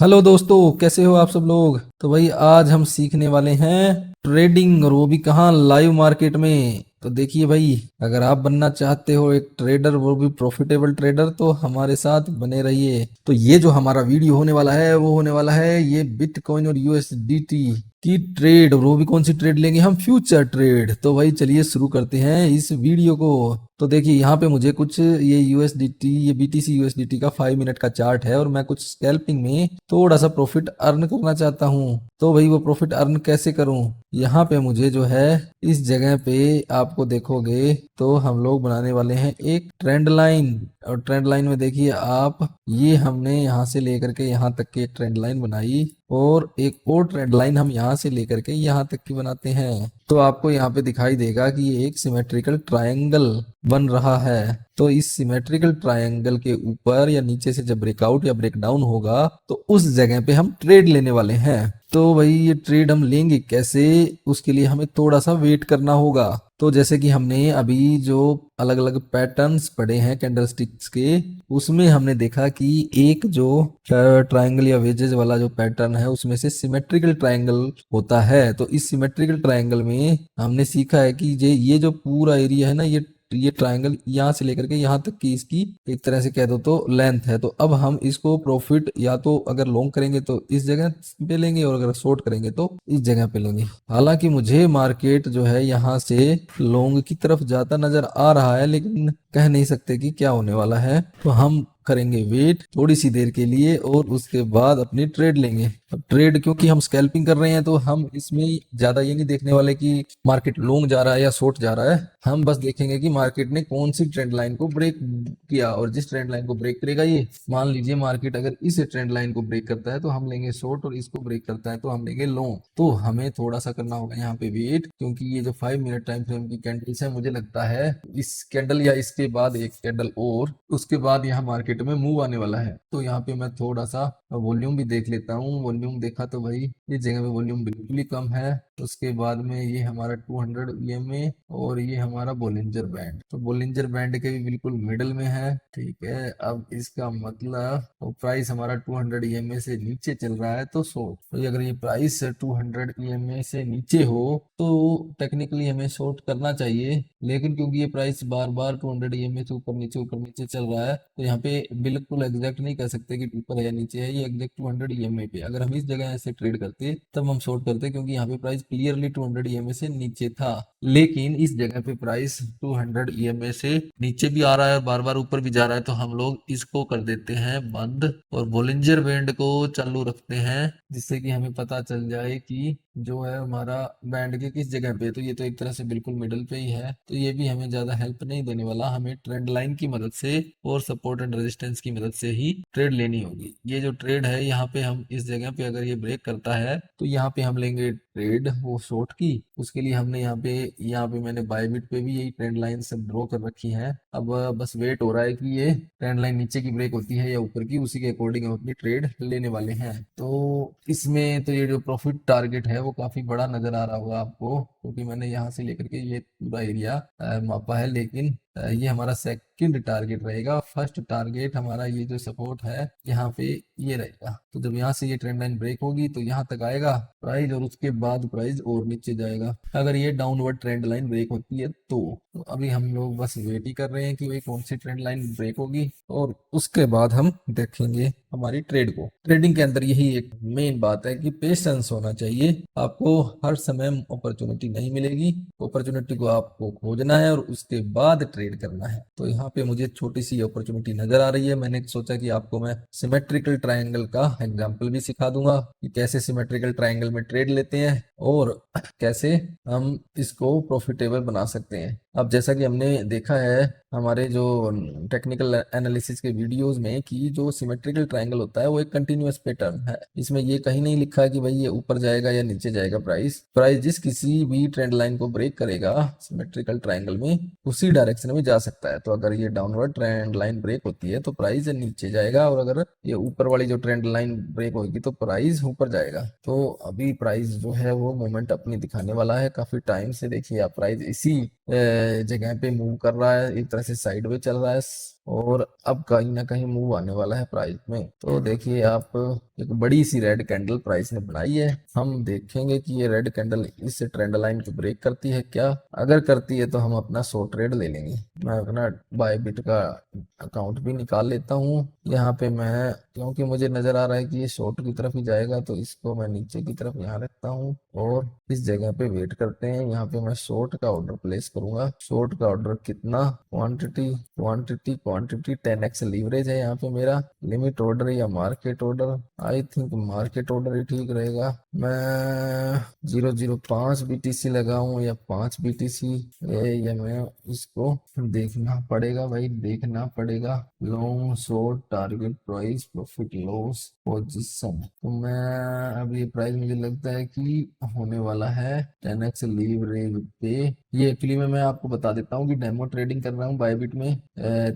Hello दोस्तों, कैसे हो आप सब लोग। तो भाई आज हम सीखने वाले हैं ट्रेडिंग, और वो भी कहाँ, लाइव मार्केट में। तो देखिए भाई, अगर आप बनना चाहते हो एक ट्रेडर, वो भी प्रॉफिटेबल ट्रेडर, तो हमारे साथ बने रहिए। तो ये जो हमारा वीडियो होने वाला है वो होने वाला है ये बिटकॉइन और यूएसडीटी की ट्रेड। और वो भी कौन सी ट्रेड लेंगे हम, फ्यूचर ट्रेड। तो भाई चलिए शुरू करते हैं इस वीडियो को। तो देखिए यहाँ पे मुझे कुछ ये यूएसडीटी, ये बीटीसी यूएसडीटी का 5 मिनट का चार्ट है, और मैं कुछ स्कैल्पिंग में थोड़ा सा प्रॉफिट अर्न करना चाहता हूँ। तो भाई वो प्रॉफिट अर्न कैसे करूँ, यहाँ पे मुझे जो है इस जगह पे आपको देखोगे तो हम लोग बनाने वाले हैं एक ट्रेंड लाइन। और ट्रेंड लाइन में देखिए आप, ये हमने यहाँ से लेकर के यहाँ तक की एक ट्रेंड लाइन बनाई, और एक और ट्रेंड लाइन हम यहाँ से लेकर के यहाँ तक की बनाते हैं। तो आपको यहाँ पे दिखाई देगा कि ये एक सिमेट्रिकल ट्रायंगल बन रहा है। तो इस सिमेट्रिकल ट्रायंगल के ऊपर या नीचे से जब ब्रेकआउट या ब्रेकडाउन होगा तो उस जगह पे हम ट्रेड लेने वाले हैं। तो भाई ये ट्रेड हम लेंगे कैसे, उसके लिए हमें थोड़ा सा वेट करना होगा। तो जैसे कि हमने अभी जो अलग अलग पैटर्न्स पढ़े हैं कैंडलस्टिक्स के, उसमें हमने देखा कि एक जो ट्रायंगल या वेजेस वाला जो पैटर्न है उसमें से सिमेट्रिकल ट्रायंगल होता है। तो इस सिमेट्रिकल ट्रायंगल में हमने सीखा है कि ये जो पूरा एरिया है ना, ये ट्रायंगल यहाँ से लेकर के यहाँ तक की इसकी एक तरह से कह दो तो लेंथ है। तो अब हम इसको प्रॉफिट या तो अगर लॉन्ग करेंगे तो इस जगह पे लेंगे, और अगर शॉर्ट करेंगे तो इस जगह पे लेंगे। हालांकि मुझे मार्केट जो है यहाँ से लॉन्ग की तरफ जाता नजर आ रहा है, लेकिन कह नहीं सकते कि क्या होने वाला है। तो हम करेंगे वेट थोड़ी सी देर के लिए, और उसके बाद अपनी ट्रेड लेंगे। अब ट्रेड क्योंकि हम स्कैल्पिंग कर रहे हैं, तो हम इसमें ज्यादा ये नहीं देखने वाले कि मार्केट लॉन्ग जा रहा है या शॉर्ट जा रहा है। हम बस देखेंगे कि मार्केट ने कौन सी ट्रेंड लाइन को ब्रेक किया, और जिस ट्रेंड लाइन को ब्रेक करेगा, ये मान लीजिए मार्केट अगर इस ट्रेंड लाइन को ब्रेक करता है तो हम लेंगे शॉर्ट, और इसको ब्रेक करता है तो हम लेंगे लॉन्ग। तो हमें थोड़ा सा करना होगा यहाँ पे वेट, क्योंकि ये जो 5 मिनट टाइम फ्रेम की कैंडल्स है, मुझे लगता है इस कैंडल या इसके बाद एक कैंडल और उसके बाद यहाँ मार्केट में मूव आने वाला है। तो यहाँ पे मैं थोड़ा सा वॉल्यूम भी देख लेता हूँ। वॉल्यूम देखा तो भाई इस जगह पे वॉल्यूम बिल्कुल ही कम है। उसके बाद में ये हमारा 200 ईएमए, और ये हमारा बोलिंजर बैंड, तो बोलिंजर बैंड के भी बिल्कुल मिडल में है। ठीक है, अब इसका मतलब तो प्राइस हमारा 200 ईएमए से नीचे चल रहा है तो शॉर्ट। तो अगर ये प्राइस 200 ईएमए से नीचे हो तो टेक्निकली हमें शॉर्ट करना चाहिए, लेकिन क्योंकि ये प्राइस बार बार 200 ईएमए से ऊपर नीचे चल रहा है, तो यहाँ पे बिल्कुल एग्जैक्ट नहीं कह सकते कि ऊपर है या नीचे है। ये एग्जैक्ट 200 ईएमए पे अगर हम इस जगह ऐसे ट्रेड करते तब हम शॉर्ट करते, क्योंकि यहाँ पे प्राइस क्लियरली 200 ईएमए से नीचे था। लेकिन इस जगह पे प्राइस 200 ईएमए से नीचे भी आ रहा है और बार बार ऊपर भी जा रहा है, तो हम लोग इसको कर देते हैं बंद, और बोलिंजर बैंड को चालू रखते हैं, जिससे कि हमें पता चल जाए कि जो है हमारा बैंड के किस जगह पे। तो ये तो एक तरह से बिल्कुल मिडल पे ही है, तो ये भी हमें ज्यादा हेल्प नहीं देने वाला। हमें ट्रेंड लाइन की मदद से और सपोर्ट एंड रेजिस्टेंस की मदद से ही ट्रेड लेनी होगी। ये जो ट्रेड है यहाँ पे हम इस जगह पे अगर ये ब्रेक करता है तो यहाँ पे हम लेंगे ट्रेड वो शॉर्ट की। उसके लिए हमने यहाँ पे मैंने बायबिट पे भी यही ट्रेंड लाइन सब ड्रॉ कर रखी है। अब बस वेट हो रहा है कि ये ट्रेंड लाइन नीचे की ब्रेक होती है या ऊपर की, उसी के अकॉर्डिंग हम अपनी ट्रेड लेने वाले हैं। तो इसमें तो ये जो प्रॉफिट टारगेट है वो काफी बड़ा नजर आ रहा होगा आपको, क्योंकि मैंने यहाँ से लेकर के ये पूरा एरिया मापा है। लेकिन ये हमारा सेकंड टारगेट रहेगा। फर्स्ट टारगेट हमारा ये जो सपोर्ट है यहाँ पे ये रहेगा। तो जब यहाँ से ये ट्रेंड लाइन ब्रेक होगी तो यहाँ तक आएगा प्राइस, और उसके बाद प्राइस और नीचे जाएगा अगर ये डाउनवर्ड ट्रेंड लाइन ब्रेक होती है तो अभी हम लोग बस वेट ही कर रहे हैं कि भाई कौन सी ट्रेंड लाइन ब्रेक होगी, और उसके बाद हम देखेंगे हमारी ट्रेड को। ट्रेडिंग के अंदर यही एक मेन बात है कि पेशेंस होना चाहिए। आपको हर समय अपॉर्चुनिटी नहीं मिलेगी, अपॉर्चुनिटी को आपको खोजना है और उसके बाद ट्रेड करना है। तो यहाँ पे मुझे छोटी सी अपॉर्चुनिटी नजर आ रही है। मैंने सोचा कि आपको मैं सिमेट्रिकल ट्रायंगल का एग्जांपल भी सिखा दूंगा कि कैसे सिमेट्रिकल ट्रायंगल में ट्रेड लेते हैं और कैसे हम इसको प्रॉफिटेबल बना सकते हैं। अब जैसा कि हमने देखा है हमारे जो टेक्निकल एनालिसिस के वीडियोस में कि जो सिमेट्रिकल ट्रायंगल होता है वो एक कंटिन्यूअस पैटर्न है। इसमें ये कहीं नहीं लिखा है कि भाई ये ऊपर जाएगा या नीचे जाएगा। प्राइस जिस किसी भी ट्रेंड लाइन को ब्रेक करेगा सिमेट्रिकल ट्रायंगल में उसी डायरेक्शन में जा सकता है। तो अगर ये डाउनवर्ड ट्रेंड लाइन ब्रेक होती है तो प्राइस नीचे जाएगा, और अगर ये ऊपर वाली जो ट्रेंड लाइन ब्रेक होगी तो प्राइस ऊपर जाएगा। तो अभी प्राइस जो है वो मोमेंट अपनी दिखाने वाला है। काफी टाइम से देखिए आप प्राइस इसी जगह पे मूव कर रहा है, एक तरह से साइडवे चल रहा है। और अब कहीं ना कहीं मूव आने वाला है प्राइस में। तो देखिए आप, एक बड़ी सी रेड कैंडल प्राइस ने बनाई है। हम देखेंगे कि ये रेड कैंडल इस ट्रेंड लाइन को ब्रेक करती है क्या। अगर करती है तो हम अपना शॉर्ट ट्रेड ले लेंगे। मैं अपना बायबिट का अकाउंट भी निकाल लेता हूँ। यहाँ पे मैं, क्योंकि मुझे नजर आ रहा है कि ये शॉर्ट की तरफ ही जाएगा, तो इसको मैं नीचे की तरफ यहाँ रखता हूँ और इस जगह पे वेट करते हैं। यहाँ पे मैं शॉर्ट का ऑर्डर प्लेस करूंगा। शॉर्ट का ऑर्डर कितना, quantity quantity quantity 10x leverage है यहाँ पे मेरा। लिमिट ऑर्डर या market order, I think market order ही ठीक रहेगा। मैं 005 BTC लगाऊं या 5 BTC, या मैं इसको देखना पड़ेगा भाई, देखना पड़ेगा। Long short target price profit loss position, तो मैं अब ये प्राइस मुझे लगता है कि होने वाला है 10x लीवरेज पे। ये एक्चुअली में मैं आपको बता देता हूँ कि डेमो ट्रेडिंग कर रहा हूँ बायबिट में,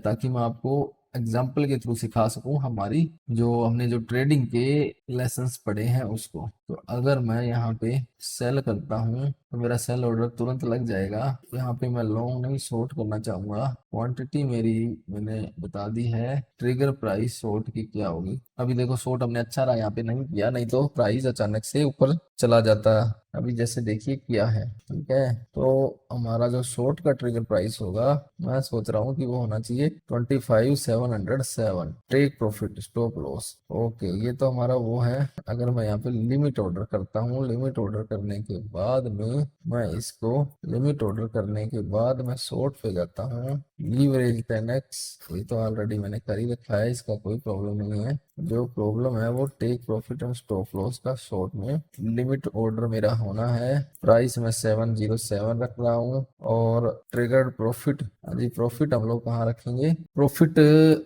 ताकि मैं आपको एग्जाम्पल के थ्रू सिखा सकूं हमारी जो हमने जो ट्रेडिंग के लेसन्स पढ़े हैं उसको। तो अगर मैं यहाँ पे सेल करता हूँ तो मेरा सेल ऑर्डर तुरंत लग जाएगा। यहाँ पे मैं लॉन्ग नहीं शॉर्ट करना चाहूंगा। क्वांटिटी मेरी मैंने बता दी है। ट्रिगर प्राइस शॉर्ट की क्या होगी, अभी देखो शॉर्ट हमने अच्छा रहा यहाँ पे नहीं किया, नहीं तो प्राइस अचानक से ऊपर चला जाता। अभी जैसे देखिए क्या है, ठीक है। तो हमारा जो शॉर्ट का ट्रिगर प्राइस होगा, मैं सोच रहा हूँ कि वो होना चाहिए 25,707। Take profit stop loss, okay ये तो हमारा वो है। अगर मैं यहाँ पे लिमिट ऑर्डर करता हूँ, लिमिट ऑर्डर करने के बाद में मैं इसको, लिमिट ऑर्डर करने के बाद मैं शॉर्ट पे जाता हूँ। लीवरेज 10x, ये तो ऑलरेडी मैंने कर ही रखा है, इसका कोई प्रॉब्लम नहीं है। जो प्रॉब्लम है वो take profit and stop loss का शॉर्ट में लिमिट ऑर्डर मेरा होना है। प्राइस में 707 रख रहा हूँ और ट्रिगर्ड प्रॉफिट, जी प्रॉफिट हम लोग कहाँ रखेंगे, प्रॉफिट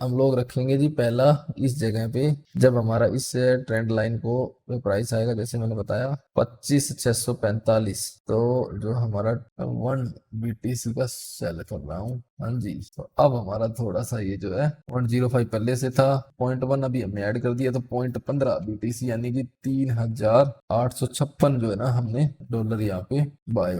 हम लोग रखेंगे जी पहला इस जगह पे, जब हमारा इस ट्रेंड लाइन को प्राइस आएगा, जैसे मैंने बताया 25,645। तो जो हमारा 1 BTC का सेल कर रहा हूँ, हाँ जी। तो अब हमारा थोड़ा सा ये जो है 105 पहले से था, 0.1 अभी हमने ऐड कर दिया, तो 0.15 BTC यानी कि 3,856 जो है ना हमने डॉलर यहाँ पे बाय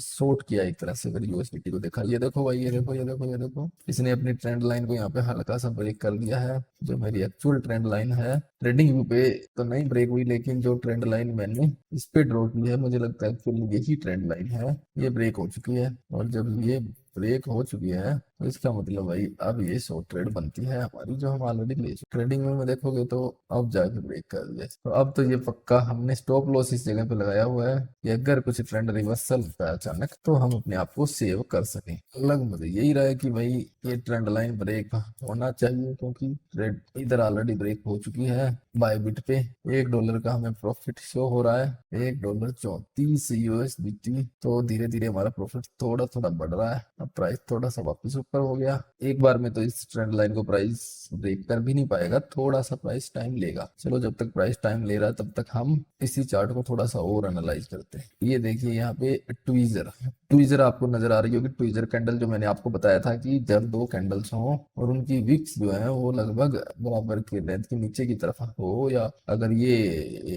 शॉर्ट किया एक तरह से। अगर यूएसडीटी को देखा, ये देखो भाई, ये देखो ये देखो ये देखो, इसने अपनी ट्रेंड लाइन को यहाँ पे हल्का सा ब्रेक कर दिया है। जो मेरी एक्चुअल ट्रेंड लाइन है, ट्रेडिंग व्यू पे तो नहीं ब्रेक हुई, लेकिन जो ट्रेंड लाइन मैंने इस पे ड्रॉ की है, मुझे लगता है एक्चुअली यही ट्रेंड लाइन है, ये ब्रेक हो चुकी है। और जब ये ब्रेक हो चुकी है तो इसका मतलब भाई अब ये शॉर्ट ट्रेड बनती है हमारी, जो हम ऑलरेडी ले चुके। ट्रेडिंग में देखोगे तो अब जाके ब्रेक कर दिया, तो अब तो ये पक्का हमने स्टॉप लॉस इस जगह पे लगाया हुआ है कि अगर कुछ ट्रेंड रिवर्सल होता है अचानक तो हम अपने आप को सेव कर सकें। अलग मुझे यही रहा है कि भाई ये ट्रेंड लाइन ब्रेक होना चाहिए, क्योंकि ट्रेड इधर ऑलरेडी ब्रेक हो चुकी है। बायबिट पे $1 का हमें प्रॉफिट शो हो रहा है, $1.34 USDT। तो धीरे धीरे हमारा प्रॉफिट थोड़ा थोड़ा बढ़ रहा है। अब प्राइस थोड़ा सा वापस ऊपर हो गया, एक बार में तो इस ट्रेंड लाइन को प्राइस ब्रेक कर भी नहीं पाएगा, थोड़ा सा प्राइस टाइम लेगा। चलो जब तक प्राइस टाइम ले रहा है तब तक हम इसी चार्ट को थोड़ा सा और एनालाइज करते हैं। ये देखिए यहाँ पे ट्वीजर, ट्वीजर आपको नजर आ रही होगी। ट्वीजर कैंडल जो मैंने आपको बताया था कि जब दो कैंडल्स हों और उनकी विक्स जो है वो लगभग बराबर के लेंथ के नीचे की तरफ हो, या अगर ये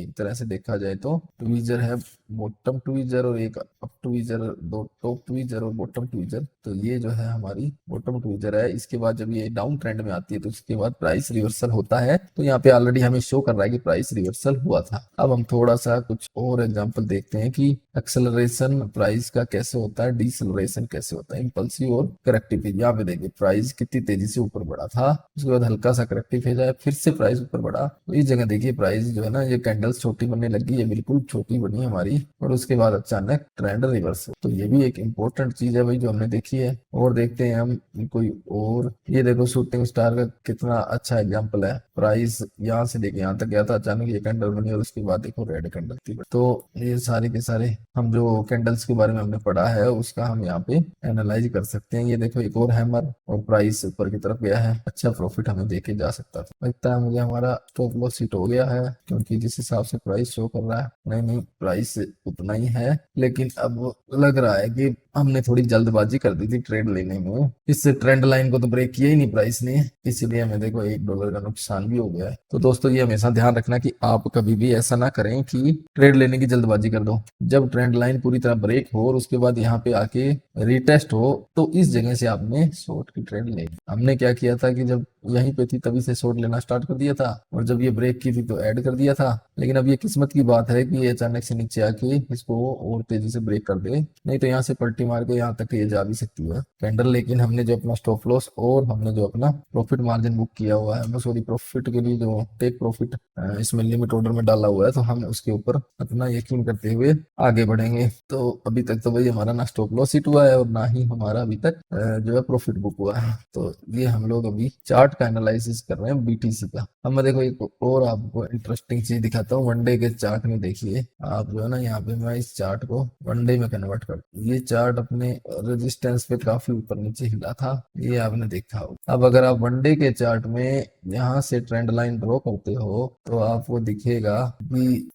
एक तरह से देखा जाए तो ट्वीजर है बॉटम ट्वीजर और एक अप ट्वीजर, दो टॉप ट्वीजर और बॉटम ट्वीजर। तो ये जो है हमारी बॉटम ट्वीजर है। इसके बाद जब ये डाउन ट्रेंड में आती है तो उसके बाद प्राइस रिवर्सल होता है। तो यहाँ पे ऑलरेडी हमें शो कर रहा है कि प्राइस रिवर्सल हुआ था। अब हम थोड़ा सा कुछ और एग्जांपल देखते हैं कि एक्सेलरेशन प्राइस का कैसे होता है, डिसेलरेशन कैसे होता है, इंपल्सिव और करेक्टिव। यहाँ पे देखिए प्राइस कितनी तेजी से ऊपर बढ़ा था, उसके बाद हल्का सा करेक्टिव हो जाए, फिर से प्राइस ऊपर बढ़ा। तो इस जगह देखिए प्राइस जो है ना, ये कैंडल्स छोटी बनने लगी, ये बिल्कुल छोटी बनी हमारी, और उसके बाद अचानक ट्रेंड रिवर्स। तो ये भी एक इंपॉर्टेंट चीज है भाई जो हमने देखी है। और देखते हैं हम कोई और, ये देखो शूटिंग स्टार का कितना अच्छा एग्जांपल है। प्राइस यहाँ से लेके यहाँ तक गया था, अचानक ये कैंडल बनी और उसके बाद देखो रेड कैंडल थी। तो ये सारे के सारे हम जो कैंडल्स के बारे में हमने पढ़ा है उसका हम यहाँ पे एनालाइज कर सकते हैं। ये देखो एक और हैमर और प्राइस ऊपर की तरफ गया है, अच्छा प्रॉफिट हमें देके जा सकता था। लगता है मुझे हमारा स्टॉप लॉस हिट हो गया है, क्योंकि जिस हिसाब से प्राइस शो कर रहा है, नहीं प्राइस उतना ही है, लेकिन अब लग रहा है कि हमने थोड़ी जल्दबाजी कर दी दी थी ट्रेड लेने में, इस ट्रेंड लाइन को तो ब्रेक किया ही नहीं प्राइस ने, इसीलिए हमें देखो $1 का नुकसान भी हो गया है। तो दोस्तों ये हमेशा ध्यान रखना कि आप कभी भी ऐसा ना करें कि ट्रेड लेने की जल्दबाजी कर दो। जब ट्रेंड लाइन पूरी तरह ब्रेक हो और उसके बाद यहाँ पे आके रिटेस्ट हो तो इस जगह से आपने शॉर्ट की ट्रेड ले। हमने क्या किया था कि जब यहीं पे थी तभी से शॉर्ट लेना स्टार्ट कर दिया था, और जब ये ब्रेक की थी तो ऐड कर दिया था। लेकिन अब ये किस्मत की बात है कि ये अचानक से नीचे आके इसको और तेजी से ब्रेक कर दे, नहीं तो यहाँ से पलटी मार के यहाँ तक ये जा भी सकती है कैंडल। लेकिन हमने जो अपना स्टॉप लॉस और हमने जो अपना प्रॉफिट मार्जिन बुक किया हुआ है, सॉरी प्रॉफिट के लिए जो टेक प्रॉफिट इसमें लिमिट ऑर्डर में डाला हुआ है, तो हम उसके ऊपर अपना यकीन करते हुए आगे बढ़ेंगे। तो अभी तक तो भाई हमारा ना स्टॉप लॉस हिट हुआ है और ना ही हमारा अभी तक जो है प्रॉफिट बुक हुआ है। तो ये हम लोग अभी चार्ट का एनालिसिस कर रहे हैं बीटीसी का। अब मैं देखो एक और आपको इंटरेस्टिंग चीज दिखाता हूँ। वनडे के चार्ट में देखिए आप, जो है ना यहाँ पे मैं इस चार्ट को वनडे में कन्वर्ट कर, ये चार्ट अपने रेजिस्टेंस पे काफी ऊपर नीचे हिला था, ये आपने देखा हो। अब अगर आप वनडे के चार्ट में यहाँ से ट्रेंड लाइन ड्रॉ करते हो तो आपको दिखेगा कि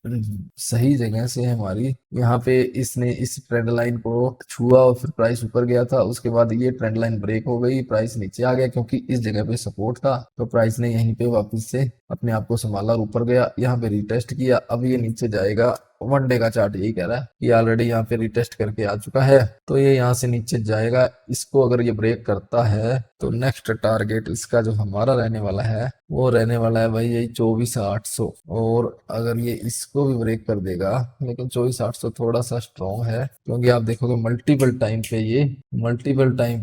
सही जगह से हमारी यहाँ पे इसने इस ट्रेंड लाइन को छुआ और फिर प्राइस ऊपर गया था। उसके बाद ये ट्रेंड लाइन ब्रेक हो गई, प्राइस नीचे आ गया क्योंकि इस जगह पे सपोर्ट था, तो प्राइस ने यहीं पे वापस से अपने आप को संभाला और ऊपर गया, यहाँ पे रिटेस्ट किया, अब ये नीचे जाएगा। वनडे का चार्ट यही कह रहा है कि ऑलरेडी यहाँ पे रिटेस्ट करके आ चुका है, तो ये यहाँ से नीचे जाएगा। इसको अगर ये ब्रेक करता है तो नेक्स्ट टारगेट इसका जो हमारा रहने वाला है वो रहने वाला है भाई यही 24,800। और अगर ये इसको भी ब्रेक कर देगा, लेकिन 24,800 थोड़ा सा स्ट्रॉन्ग है क्योंकि आप देखोगे मल्टीपल टाइम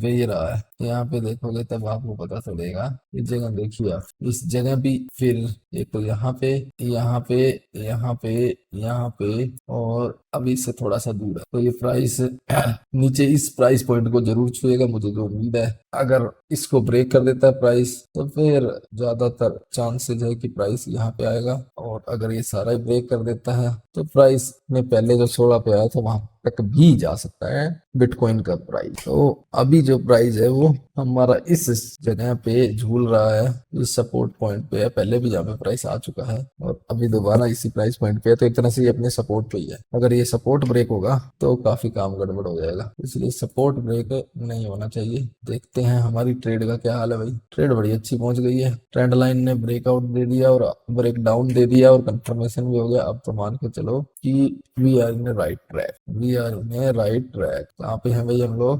पे ये रहा है। यहाँ पे देखोगे तब आपको पता चलेगा। इस जगह देखिए आप, इस जगह भी फिर एक तो यहाँ पे यहाँ पे यहाँ पे यहाँ पे और अभी इससे थोड़ा सा दूर है, तो ये प्राइस नीचे इस प्राइस पॉइंट को जरूर छुएगा, मुझे जो उम्मीद है। अगर इसको ब्रेक कर देता है प्राइस तो फिर ज्यादातर चांसेस है कि प्राइस यहाँ पे आएगा, और अगर ये सारा ही ब्रेक कर देता है तो प्राइस ने पहले जो 16 पे आया था वहां तक भी जा सकता है बिटकॉइन का प्राइस। तो अभी जो प्राइस है वो हमारा इस जगह पे झूल रहा है, इस सपोर्ट पॉइंट पे है। पहले भी यहाँ पे प्राइस आ चुका है और अभी दोबारा इसी प्राइस पॉइंट पे है, तो एक तरह से ये अपने सपोर्ट पे ही है। अगर ये सपोर्ट ब्रेक होगा तो काफी काम गड़बड़ हो जाएगा, इसलिए सपोर्ट ब्रेक नहीं होना चाहिए। देखते हैं हमारी ट्रेड का क्या हाल है भाई। ट्रेड बड़ी अच्छी पहुंच गई है, ट्रेंड लाइन ने ब्रेकआउट दे दिया और ब्रेक डाउन दे दिया और कंफर्मेशन भी हो गया। अब तो मान के चलो कि we are in right track, we are in right track. कहाँ पे हैं भाई हम लोग?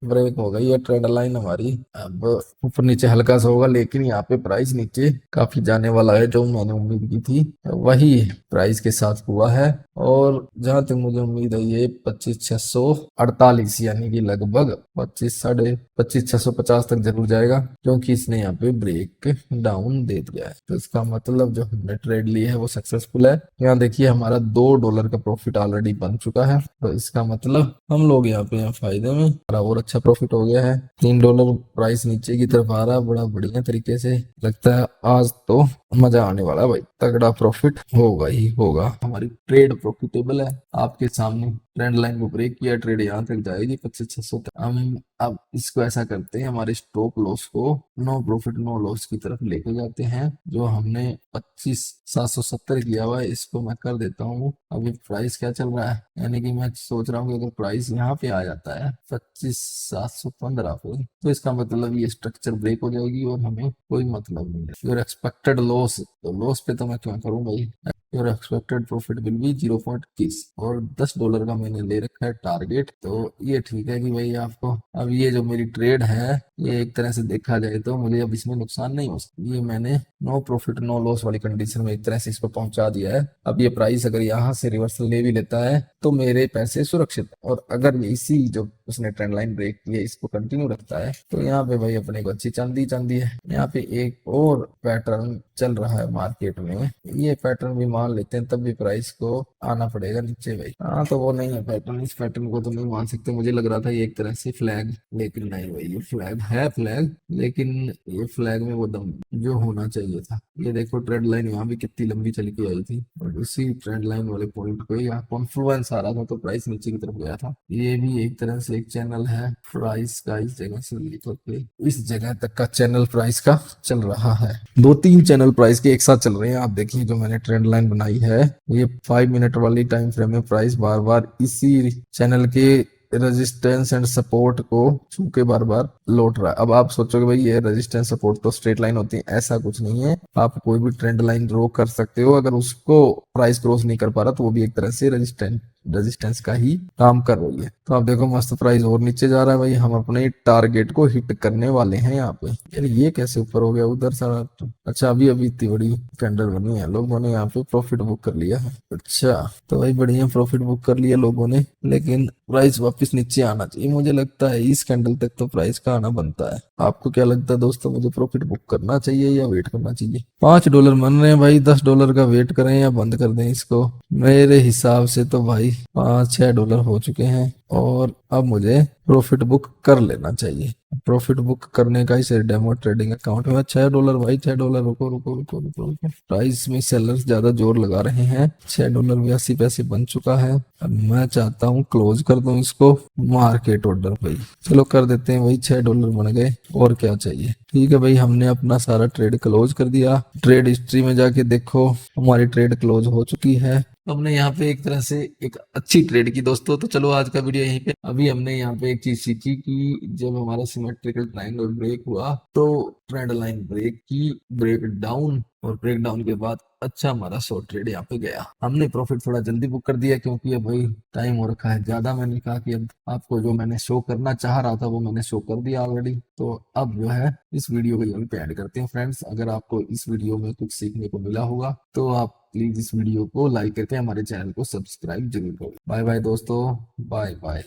ब्रेक हो गई है ट्रेंड लाइन हमारी। अब ऊपर नीचे हल्का सा होगा, लेकिन यहाँ पे प्राइस नीचे काफी जाने वाला है। जो मैंने उम्मीद की थी वही प्राइस के साथ हुआ है, और जहां तक मुझे उम्मीद है ये 25,648 यानी कि लगभग 25,650 तक जरूर जाएगा, क्योंकि इसने यहाँ पे ब्रेक डाउन दे दिया है। तो इसका मतलब जो हमने ट्रेड ली है वो सक्सेसफुल है। यहाँ देखिए हमारा $2 का प्रॉफिट ऑलरेडी बन चुका है, तो इसका मतलब हम लोग यहाँ पे फायदे में, हमारा और अच्छा प्रॉफिट हो गया है। $3 प्राइस नीचे की तरफ आ रहा है बड़ा बढ़िया तरीके से। लगता है आज तो मजा आने वाला है भाई, तगड़ा प्रॉफिट होगा ही होगा। हमारी ट्रेड प्रॉफिटेबल है आपके सामने। ट्रेंड लाइन को ब्रेक किया, ट्रेड यहाँ तक जाएगी 25,600 तक। हम अब इसको ऐसा करते हैं, हमारे स्टॉप लॉस को नो प्रॉफिट नो लॉस की तरफ लेके जाते हैं। जो हमने 25,770 किया हुआ है इसको मैं कर देता हूँ। अभी प्राइस क्या चल रहा है, यानी कि मैं सोच रहा हूँ कि अगर प्राइस यहाँ पे आ जाता है 25,715 पे, तो इसका मतलब ये स्ट्रक्चर ब्रेक हो जाएगी और हमें कोई मतलब नहीं है। योर एक्सपेक्टेड लॉस, तो लॉस पे तो मैं क्यों करूँ भाई। Your expected profit will be 0.21 और $10 का मैंने ले रखा है टारगेट। तो ये ठीक है कि भाई आपको अब ये जो मेरी ट्रेड है ये एक तरह से देखा जाए तो मुझे अब इसमें नुकसान नहीं हो सकता। ये मैंने नो प्रॉफिट नो लॉस वाली कंडीशन में एक तरह से इसको पहुंचा दिया है। अब ये प्राइस अगर यहाँ से रिवर्सल ले भी लेता है तो मेरे पैसे सुरक्षित, और अगर इसी जो उसने ट्रेंड लाइन ब्रेक की है इसको कंटिन्यू रखता है तो यहाँ पे भाई अपने को अच्छी चांदी चांदी है। यहाँ पे एक और पैटर्न चल रहा है मार्केट में, ये पैटर्न भी मान लेते हैं, तब भी प्राइस को आना पड़ेगा नीचे भाई। हाँ तो वो नहीं है पैटर्न, इस पैटर्न को तो नहीं मान सकते। मुझे लग रहा था ये एक तरह से फ्लैग, लेकिन नहीं भाई ये फ्लैग है फ्लैग, लेकिन ये फ्लैग में वो दम जो होना चाहिए था। ये देखो ट्रेंड लाइन यहाँ भी कितनी लंबी चल के आई थी और उसी ट्रेंड लाइन वाले पॉइंट पे यहाँ कॉन्फ्लुएंस आ रहा था तो प्राइस नीचे की तरफ गया था। ये भी एक तरह से एक चैनल है प्राइस का, इस जगह से लेकर के इस जगह तक का चैनल प्राइस का चल रहा है। 2-3 चैनल प्राइस के एक साथ चल रहे हैं। आप देखिए जो मैंने ट्रेंड लाइन बनाई है ये 5 मिनट वाली टाइम फ्रेम में प्राइस बार बार इसी चैनल के रेजिस्टेंस एंड सपोर्ट को छू के बार बार लौट रहा है। अब आप सोचोगे भाई ये रेजिस्टेंस सपोर्ट तो स्ट्रेट लाइन होती है, ऐसा कुछ नहीं है। आप कोई भी ट्रेंड लाइन ड्रॉ कर सकते हो, अगर उसको प्राइस क्रॉस नहीं कर पा रहा तो वो भी एक तरह से रेजिस्टेंस का ही काम कर रही है। तो आप देखो मस्त प्राइस और नीचे जा रहा है भाई, हम अपने टारगेट को हिट करने वाले हैं यहाँ पे। यार ये कैसे ऊपर हो गया उधर सारा? अच्छा अभी अभी इतनी बड़ी कैंडल बनी है, लोगों ने यहाँ पे प्रॉफिट बुक कर लिया है। अच्छा तो भाई बढ़िया प्रॉफिट बुक कर लिया लोगों ने, लेकिन प्राइस वापस नीचे आना चाहिए। मुझे लगता है इस कैंडल तक तो प्राइस का आना बनता है। आपको क्या लगता है दोस्तों, मुझे प्रॉफिट बुक करना चाहिए या वेट करना चाहिए? $5 बन रहे हैं भाई, $10 का वेट करें या बंद कर दें इसको? मेरे हिसाब से तो भाई $5-6 हो चुके हैं और अब मुझे प्रॉफिट बुक कर लेना चाहिए। प्रॉफिट बुक करने का ही डेमो ट्रेडिंग अकाउंट में $6 भाई, $6। रुको रुको रुको रुको रुको, प्राइस में सेलर्स ज्यादा जोर लगा रहे हैं। $6.82 बन चुका है। अब मैं चाहता हूँ क्लोज कर दूं इसको मार्केट ऑर्डर भाई। चलो कर देते हैं भाई, $6 बन गए और क्या चाहिए। ठीक है भाई, हमने अपना सारा ट्रेड क्लोज कर दिया। ट्रेड हिस्ट्री में जाके देखो हमारी ट्रेड क्लोज हो चुकी है। हमने यहाँ पे एक तरह से एक अच्छी ट्रेड की दोस्तों। तो चलो आज का वीडियो यहीं पे। अभी हमने यहाँ पे एक चीज सीखी कि जब हमारा सिमेट्रिकल ट्रायंगल ब्रेक हुआ तो ट्रेंड लाइन ब्रेक की, ब्रेक डाउन, और ब्रेक डाउन के बाद अच्छा हमारा शॉर्ट ट्रेड यहाँ पे गया। हमने प्रॉफिट थोड़ा जल्दी बुक कर दिया क्योंकि अब भाई टाइम हो रखा है ज्यादा। मैंने कहा कि अब आपको जो मैंने शो करना चाह रहा था वो मैंने शो कर दिया ऑलरेडी। तो अब जो है इस वीडियो को यहीं पे ऐड करते हैं फ्रेंड्स। अगर आपको इस वीडियो में कुछ सीखने को मिला होगा तो आप प्लीज इस वीडियो को लाइक करके हमारे चैनल को सब्सक्राइब जरूर करो। बाय बाय दोस्तों, बाय बाय।